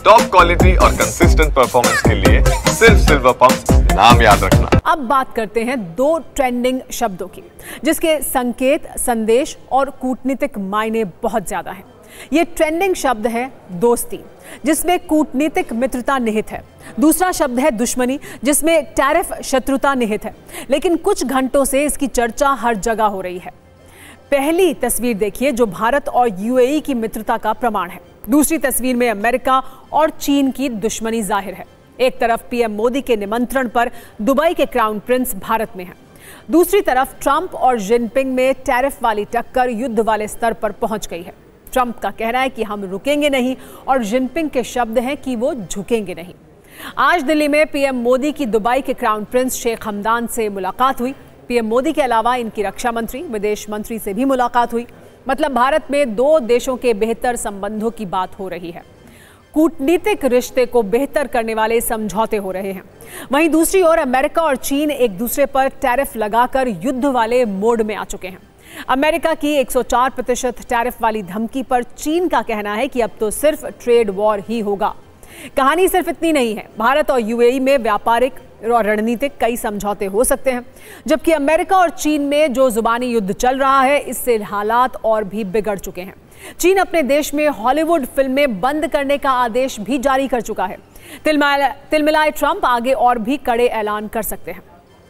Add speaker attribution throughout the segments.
Speaker 1: Top quality और consistent performance के लिए सिर्फ सिल्वर पंप नाम याद रखना।
Speaker 2: अब बात करते हैं दो ट्रेंडिंग शब्दों की, जिसके संकेत, संदेश और कूटनीतिक मायने बहुत ज्यादा हैं। ये ट्रेंडिंग शब्द है दोस्ती, जिसमें कूटनीतिक मित्रता निहित है। दूसरा शब्द है दुश्मनी, जिसमें टैरिफ शत्रुता निहित है। लेकिन कुछ घंटों से इसकी चर्चा हर जगह हो रही है। पहली तस्वीर देखिए, जो भारत और यूएई की मित्रता का प्रमाण है। दूसरी तस्वीर में अमेरिका और चीन की दुश्मनी जाहिर है। एक तरफ पीएम मोदी के निमंत्रण पर दुबई के क्राउन प्रिंस भारत में हैं, दूसरी तरफ ट्रंप और जिनपिंग में टैरिफ वाली टक्कर युद्ध वाले स्तर पर पहुंच गई है। ट्रंप का कहना है कि हम रुकेंगे नहीं और जिनपिंग के शब्द हैं कि वो झुकेंगे नहीं। आज दिल्ली में पीएम मोदी की दुबई के क्राउन प्रिंस शेख हमदान से मुलाकात हुई। पीएम मोदी के अलावा इनकी रक्षा मंत्री, विदेश मंत्री से भी मुलाकात हुई। मतलब भारत में दो देशों के बेहतर संबंधों की बात हो रही है। कूटनीतिक रिश्ते को बेहतर करने वाले समझौते हो रहे हैं। वहीं दूसरी ओर अमेरिका और चीन एक दूसरे पर टैरिफ लगाकर युद्ध वाले मोड में आ चुके हैं। अमेरिका की 104% टैरिफ वाली धमकी पर चीन का कहना है कि अब तो सिर्फ ट्रेड वॉर ही होगा। कहानी सिर्फ इतनी नहीं है। भारत और यूएई में व्यापारिक और रणनीतिक कई समझौते हो सकते हैं, जबकि अमेरिका और चीन में जो जुबानी युद्ध चल रहा है, इससे हालात और भी बिगड़ चुके हैं। चीन अपने देश में हॉलीवुड फिल्में बंद करने का आदेश भी जारी कर चुका है। तिलमिलाए ट्रंप आगे और भी कड़े ऐलान कर सकते हैं।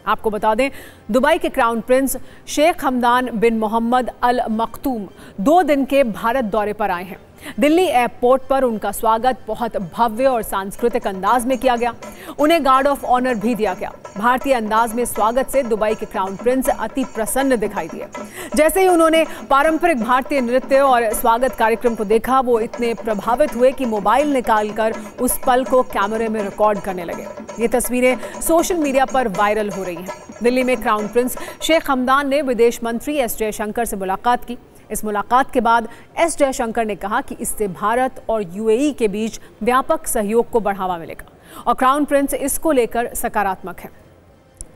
Speaker 2: आपको बता दें, दुबई के क्राउन प्रिंस शेख हमदान बिन मोहम्मद अल मखतूम 2 दिन के भारत दौरे पर आए हैं। दिल्ली एयरपोर्ट पर उनका स्वागत बहुत भव्य और सांस्कृतिक अंदाज में किया गया। उन्हें गार्ड ऑफ ऑनर भी दिया गया। भारतीय अंदाज में स्वागत से दुबई के क्राउन प्रिंस अति प्रसन्न दिखाई दिए। जैसे ही उन्होंने पारंपरिक भारतीय नृत्य और स्वागत कार्यक्रम को देखा, वो इतने प्रभावित हुए कि मोबाइल निकालकर उस पल को कैमरे में रिकॉर्ड करने लगे। ये तस्वीरें सोशल मीडिया पर वायरल हो रही हैं। दिल्ली में क्राउन प्रिंस शेख हमदान ने विदेश मंत्री एस जयशंकर से मुलाकात की। इस मुलाकात के बाद एस जयशंकर ने कहा कि इससे भारत और यूएई के बीच व्यापक सहयोग को बढ़ावा मिलेगा और क्राउन प्रिंस इसको लेकर सकारात्मक है।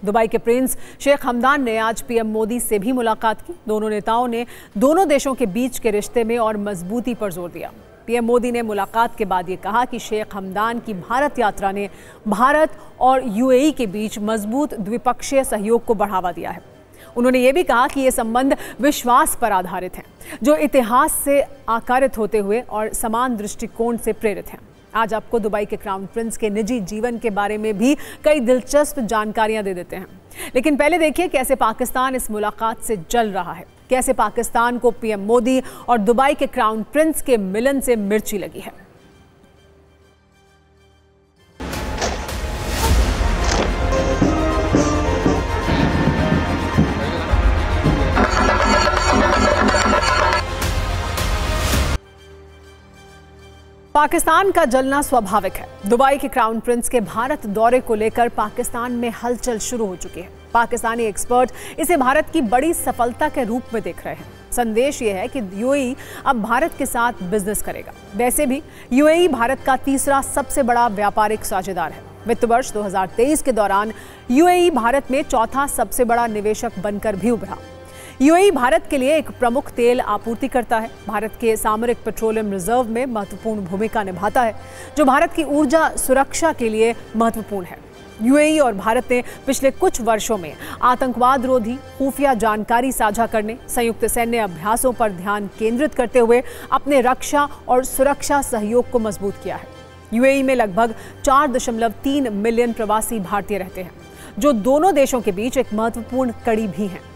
Speaker 2: दुबई के प्रिंस शेख हमदान ने आज पीएम मोदी से भी मुलाकात की। दोनों नेताओं ने दोनों देशों के बीच के रिश्ते में और मजबूती पर जोर दिया। पीएम मोदी ने मुलाकात के बाद ये कहा कि शेख हमदान की भारत यात्रा ने भारत और यूएई के बीच मजबूत द्विपक्षीय सहयोग को बढ़ावा दिया है। उन्होंने ये भी कहा कि ये संबंध विश्वास पर आधारित हैं, जो इतिहास से आकारित होते हुए और समान दृष्टिकोण से प्रेरित हैं। आज आपको दुबई के क्राउन प्रिंस के निजी जीवन के बारे में भी कई दिलचस्प जानकारियां दे देते हैं। लेकिन पहले देखिए कैसे पाकिस्तान इस मुलाकात से जल रहा है, कैसे पाकिस्तान को पीएम मोदी और दुबई के क्राउन प्रिंस के मिलन से मिर्ची लगी है। पाकिस्तान का जलना स्वाभाविक है। दुबई के क्राउन प्रिंस के भारत दौरे को लेकर पाकिस्तान में हलचल शुरू हो चुकी है। पाकिस्तानी एक्सपर्ट इसे भारत की बड़ी सफलता के रूप में देख रहे हैं। संदेश ये है कि यूएई अब भारत के साथ बिजनेस करेगा। वैसे भी यूएई भारत का तीसरा सबसे बड़ा व्यापारिक साझेदार है। वित्त वर्ष 2023 के दौरान यूएई भारत में चौथा सबसे बड़ा निवेशक बनकर भी उभरा। यूएई भारत के लिए एक प्रमुख तेल आपूर्तिकर्ता है। भारत के सामरिक पेट्रोलियम रिजर्व में महत्वपूर्ण भूमिका निभाता है, जो भारत की ऊर्जा सुरक्षा के लिए महत्वपूर्ण है। यूएई और भारत ने पिछले कुछ वर्षों में आतंकवाद रोधी, खुफिया जानकारी साझा करने, संयुक्त सैन्य अभ्यासों पर ध्यान केंद्रित करते हुए अपने रक्षा और सुरक्षा सहयोग को मजबूत किया है। यूएई में लगभग 4.3 मिलियन प्रवासी भारतीय रहते हैं, जो दोनों देशों के बीच एक महत्वपूर्ण कड़ी भी हैं।